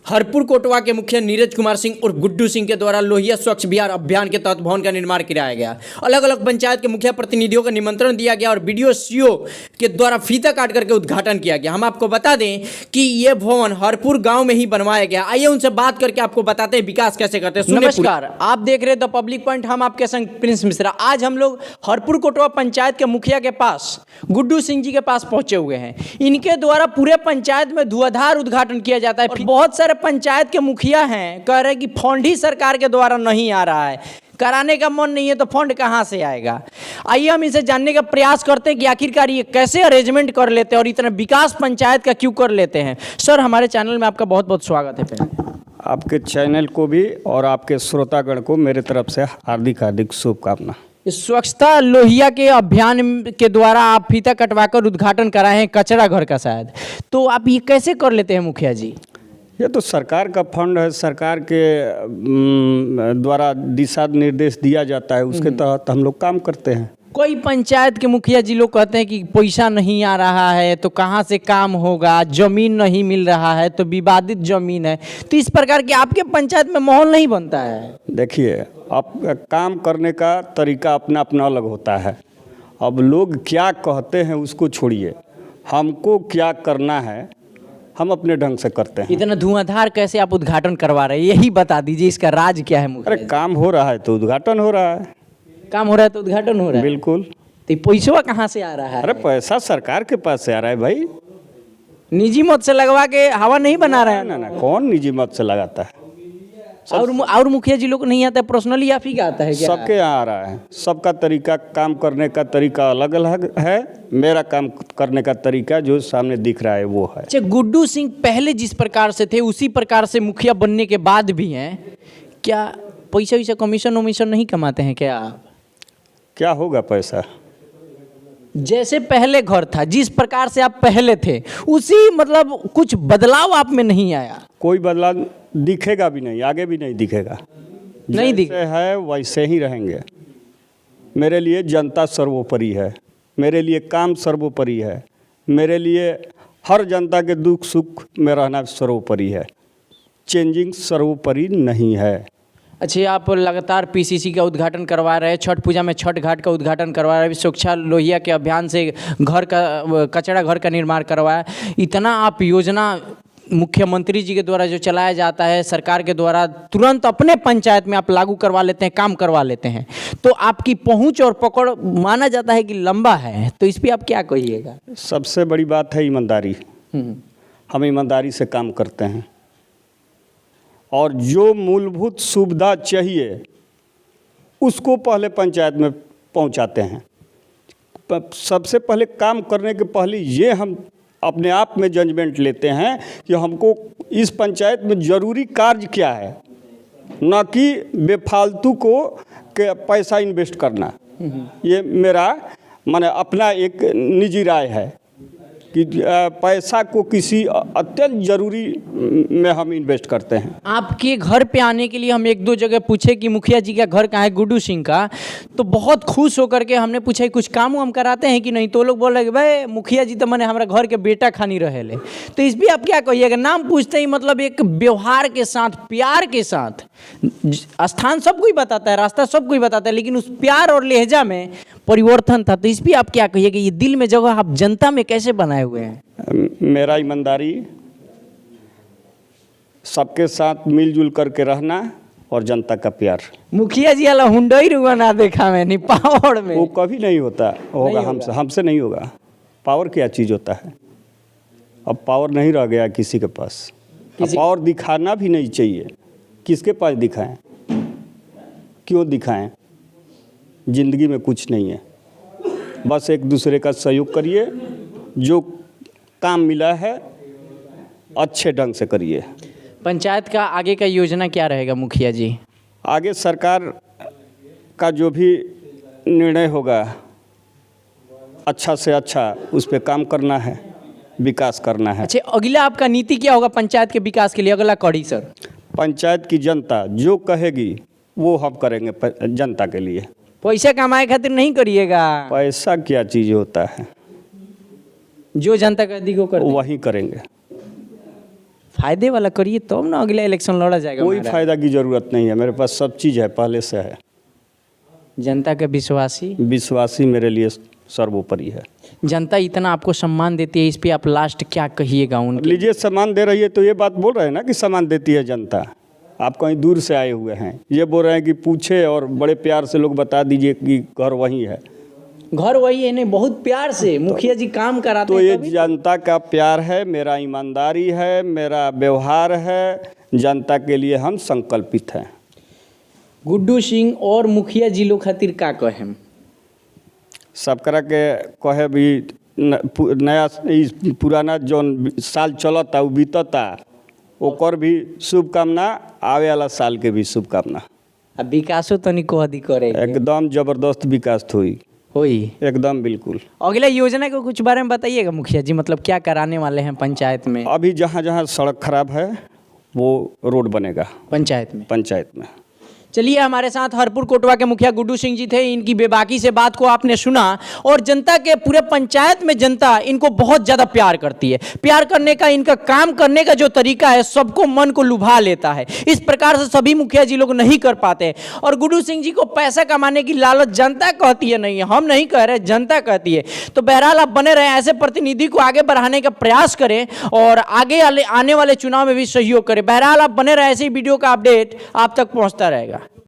हरपुर कोटवा के मुखिया नीरज कुमार सिंह और गुड्डू सिंह के द्वारा लोहिया स्वच्छ बिहार अभियान के तहत भवन का निर्माण कराया गया। अलग अलग पंचायत के मुखिया प्रतिनिधियों को निमंत्रण दिया गया और बीडीओ सीओ के द्वारा फीता काट करके उद्घाटन किया गया। हम आपको बता दें कि ये भवन हरपुर गांव में ही बनवाया गया। आइए उनसे बात करके आपको बताते हैं विकास कैसे करते हैं। नमस्कार, आप देख रहे हैं द पब्लिक पॉइंट। हम आपके संग प्रिंस मिश्रा। आज हम लोग हरपुर कोटवा पंचायत के मुखिया के पास गुड्डू सिंह जी के पास पहुंचे हुए हैं। इनके द्वारा पूरे पंचायत में धुआंधार उद्घाटन किया जाता है। बहुत सारे पंचायत के मुखिया हैं कह रहे हैं कि फंड ही सरकार के द्वारा नहीं आ रहा है, कराने का मन नहीं है तो फंड कहां से आएगा। आइए हम इसे जानने का प्रयास करते हैं कि आखिरकार ये कैसे अरेंजमेंट कर लेते हैं और इतना विकास पंचायत का क्यों कर लेते हैं। सर, हमारे चैनल में आपका बहुत बहुत स्वागत है। आपके चैनल को भी और आपके श्रोतागण को मेरे तरफ से हार्दिक हार्दिक शुभकामना। स्वच्छता लोहिया के अभियान के द्वारा आप फीता कटवाकर उद्घाटन कराए हैं कचरा घर का, शायद तो आप ये कैसे कर लेते हैं मुखिया जी? ये तो सरकार का फंड है, सरकार के द्वारा दिशा निर्देश दिया जाता है, उसके तहत हम लोग काम करते हैं। कोई पंचायत के मुखिया जी लोग कहते हैं कि पैसा नहीं आ रहा है तो कहाँ से काम होगा, जमीन नहीं मिल रहा है तो विवादित जमीन है, तो इस प्रकार के आपके पंचायत में माहौल नहीं बनता है। देखिए, आप काम करने का तरीका अपना अपना अलग होता है। अब लोग क्या कहते हैं उसको छोड़िए, हमको क्या करना है हम अपने ढंग से करते हैं। इतना धुआंधार कैसे आप उद्घाटन करवा रहे हैं, यही बता दीजिए, इसका राज क्या है? अरे काम हो रहा है तो उद्घाटन हो रहा है, काम हो रहा है तो उद्घाटन हो रहा है। बिल्कुल। तो पैसा कहाँ से आ रहा है? अरे पैसा सरकार के पास से आ रहा है भाई, निजी मत से लगवा के हवा नहीं बना रहा है। ना, कौन निजी मत से लगाता है? और मुखिया जी लोग नहीं आता है, पर्सनली आप ही का आता है क्या? सबके यहाँ आ रहा है। सबका तरीका, काम करने का तरीका अलग अलग है। मेरा काम करने का तरीका जो सामने दिख रहा है वो है। अच्छा, गुड्डू सिंह पहले जिस प्रकार से थे उसी प्रकार से मुखिया बनने के बाद भी हैं क्या? पैसा वैसा कमीशन वमीशन नहीं कमाते हैं क्या आप? क्या होगा पैसा? जैसे पहले घर था, जिस प्रकार से आप पहले थे, उसी मतलब कुछ बदलाव आप में नहीं आया? कोई बदलाव दिखेगा भी नहीं, आगे भी नहीं दिखेगा। नहीं जैसे है वैसे ही रहेंगे। मेरे लिए जनता सर्वोपरि है, मेरे लिए काम सर्वोपरि है, मेरे लिए हर जनता के दुख सुख में रहना सर्वोपरि है। चेंजिंग सर्वोपरि नहीं है। अच्छा, आप लगातार पीसीसी का उद्घाटन करवा रहे हैं, छठ पूजा में छठ घाट का उद्घाटन करवा रहे हैं, स्वच्छता लोहिया के अभियान से घर का कचरा घर का निर्माण करवाया। इतना आप योजना मुख्यमंत्री जी के द्वारा जो चलाया जाता है, सरकार के द्वारा तुरंत अपने पंचायत में आप लागू करवा लेते हैं, काम करवा लेते हैं, तो आपकी पहुंच और पकड़ माना जाता है कि लंबा है, तो इस पर आप क्या कहिएगा? सबसे बड़ी बात है ईमानदारी। हम ईमानदारी से काम करते हैं और जो मूलभूत सुविधा चाहिए उसको पहले पंचायत में पहुंचाते हैं। सबसे पहले काम करने के पहले ये हम अपने आप में जजमेंट लेते हैं कि हमको इस पंचायत में ज़रूरी कार्य क्या है, ना कि बेफालतू को के पैसा इन्वेस्ट करना। ये मेरा माने अपना एक निजी राय है कि पैसा को किसी अत्यंत ज़रूरी में हम इन्वेस्ट करते हैं। आपके घर पे आने के लिए हम एक दो जगह पूछे कि मुखिया जी का घर कहाँ है, गुड्डू सिंह का, तो बहुत खुश होकर के हमने पूछा कुछ काम हम कराते हैं कि नहीं, तो लोग बोल रहे कि भाई मुखिया जी तो मैंने हमारा घर के बेटा खानी रहे ले। तो इस भी आप क्या कहिएगा? नाम पूछते ही मतलब एक व्यवहार के साथ, प्यार के साथ, स्थान सब कोई बताता है, रास्ता सब कोई बताता है, लेकिन उस प्यार और लहजा में परिवर्तन था। तो इस भी आप क्या कहिएगा, ये दिल में जगह आप जनता में कैसे बनाए हुए हैं? मेरा ईमानदारी, सबके साथ मिलजुल करके रहना और जनता का प्यार। मुखिया जी वाला हुंडई रुआ ना देखा मैंने पावर में, वो कभी नहीं होता होगा, हमसे नहीं होगा। पावर क्या चीज़ होता है? अब पावर नहीं रह गया किसी के पास। अब पावर दिखाना भी नहीं चाहिए। किसके पास दिखाएं, क्यों दिखाएं? जिंदगी में कुछ नहीं है, बस एक दूसरे का सहयोग करिए, जो काम मिला है अच्छे ढंग से करिए। पंचायत का आगे का योजना क्या रहेगा मुखिया जी? आगे सरकार का जो भी निर्णय होगा अच्छा से अच्छा उस पर काम करना है, विकास करना है। अच्छा, अगला आपका नीति क्या होगा पंचायत के विकास के लिए, अगला कड़ी? सर, पंचायत की जनता जो कहेगी वो हम करेंगे जनता के लिए। पैसा कमाए खातिर नहीं करिएगा। पैसा क्या चीज़ होता है? जो जनता का अधिक को करते वही करेंगे। फायदे वाला करिए तब ना अगला इलेक्शन लड़ा जाएगा। कोई महाराज। फायदा की ज़रूरत नहीं है, मेरे पास सब चीज़ है, पहले से है। जनता के विश्वासी, विश्वासी मेरे लिए सर्वोपरि है। जनता इतना आपको सम्मान देती है, इस पे आप लास्ट क्या कहिएगा उनके? लीजिए, सम्मान दे रही है तो ये बात बोल रहे हैं ना कि सम्मान देती है जनता। आप कहीं दूर से आए हुए हैं, ये बोल रहे हैं कि पूछे और बड़े प्यार से लोग बता दीजिए कि घर वही है। घर वही है नहीं, बहुत प्यार से मुखिया जी काम कराते तो हैं ये तभी। जनता का प्यार है, मेरा ईमानदारी है, मेरा व्यवहार है, जनता के लिए हम संकल्पित हैं। गुड्डू सिंह और मुखिया जी लोग खातिर का कहें? सब करा के कहे भी नया पुराना जौन साल चलता वो बीतता, ओकर भी शुभकामना, आवे वाला साल के भी शुभकामना। अब विकासो तनी को अधिक करे एकदम जबरदस्त विकास हुई, एकदम बिल्कुल। अगला योजना के कुछ बारे में बताइएगा मुखिया जी, मतलब क्या कराने वाले हैं पंचायत में? अभी जहाँ जहाँ सड़क खराब है वो रोड बनेगा पंचायत में। चलिए, हमारे साथ हरपुर कोटवा के मुखिया गुड्डू सिंह जी थे। इनकी बेबाकी से बात को आपने सुना और जनता के पूरे पंचायत में जनता इनको बहुत ज़्यादा प्यार करती है। प्यार करने का, इनका काम करने का जो तरीका है सबको मन को लुभा लेता है। इस प्रकार से सभी मुखिया जी लोग नहीं कर पाते। और गुड्डू सिंह जी को पैसा कमाने की लालच जनता कहती है, नहीं हम नहीं कह रहे, जनता कहती है। तो बहरहाल आप बने रहें, ऐसे प्रतिनिधि को आगे बढ़ाने का प्रयास करें और आगे आने वाले चुनाव में भी सहयोग करें। बहरहाल आप बने रहें, ऐसे ही वीडियो का अपडेट आप तक पहुँचता रहेगा।